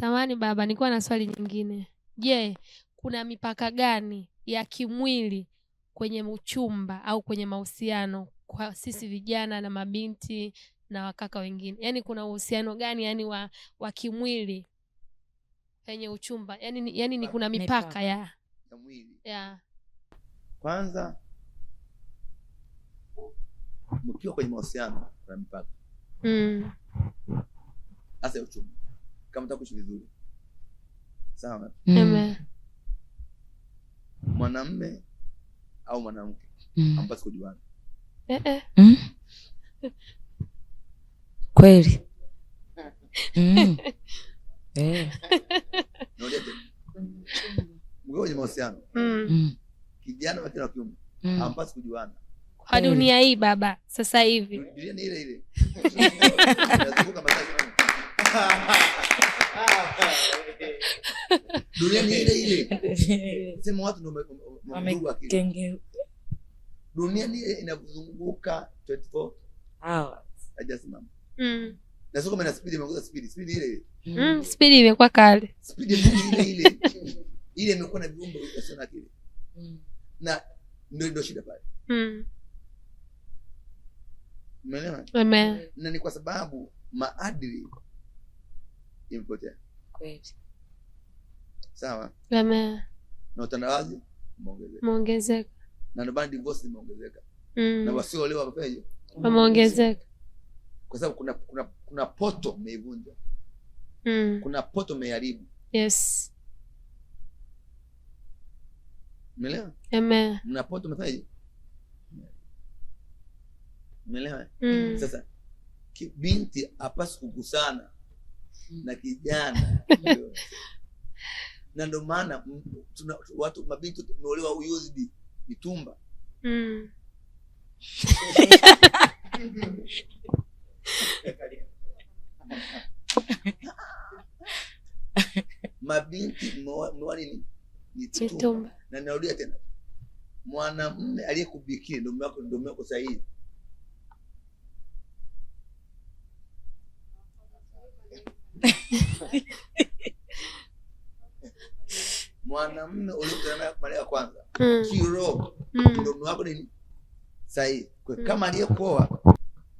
Samahani baba, nilikuwa na swali nyingine. Je, kuna mipaka gani ya kimwili kwenye uchumba au kwenye mahusiano kwa sisi vijana na mabinti na wakaka wengine? Yaani kuna uhusiano gani yani wa kimwili kwenye uchumba? Yaani ni kuna mipaka ya mwili. Yeah. Kwanza mkiwa kwenye mahusiano kuna mipaka. Hasa uchumba. Kama unataka kuishi vizuri. Sawa? Mwanamume au mwanamke hampaswi kujuana. Kweli. Mkiwa kwenye mahusiano. Kijana wa kiume hampaswi kujuana. Kwa dunia hii baba, sasa hivi. Dunia ni ile ile. Dunia ni ile ile. Sema watu ndio wamegeuka akili. Dunia ni inazunguka 24 hours. Hajasimama. Na sio kama ina speed imeongeza speed. Speed ile ile. Speed imekuwa kali. Speed ile ile. Ile imekuwa na viumbe visio na akili. Na ndio shida pale. Umeelewa? Amen. Na ni kwa sababu maadili imepotea. Kweli. Sawa? Amen. Na utandawazi umeongezeka. Na ndio bandi divorce imeongezeka. Na wasiolewa wapeje? Wameongezeka. Kwa sababu kuna poto umeivunja. Kuna poto umeharibu. Yes. Umeelewa? Amen. Mna poto umefanyaje? Umeelewa? Sasa binti hapaswi kugusana na kijana. Na ndio maana watu mabinti tumeolewa used mitumba. Mabinti mmeoa nini? Mitumba. Na narudia tena. Mwanamume aliyekubikiri ndio mume wako sahihi. Mwanamume uliyekutana mara ya kwanza kiroho ndio mume wako nini sahihi. Kwa kama aliyekuoa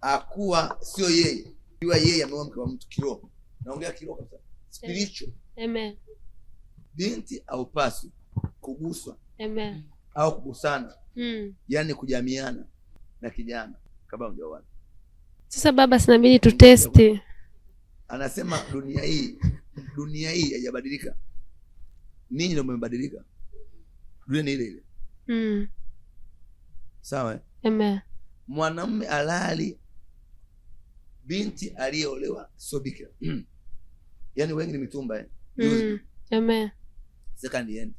akuwa sio yeye, iwa yeye ameoa mke wa mtu kiroho. Naongea kiroho kabisa. Spiritual. Amen. Binti au pasi kuguswa. Amen. Au kugusana. Yaani kujamiana na kijana kabla hujaoana. Sasa baba, sinabidi tutesti. Anasema dunia hii haijabadilika. Ninyi ndio mmebadilika. Dunia ni ile ile. Sawa? Amen. Mwanamume halali, binti aliyeolewa sio bikira. Yaani wengi ni mitumba Amen. Second hand.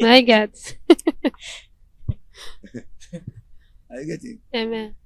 My God. I get it. Amen.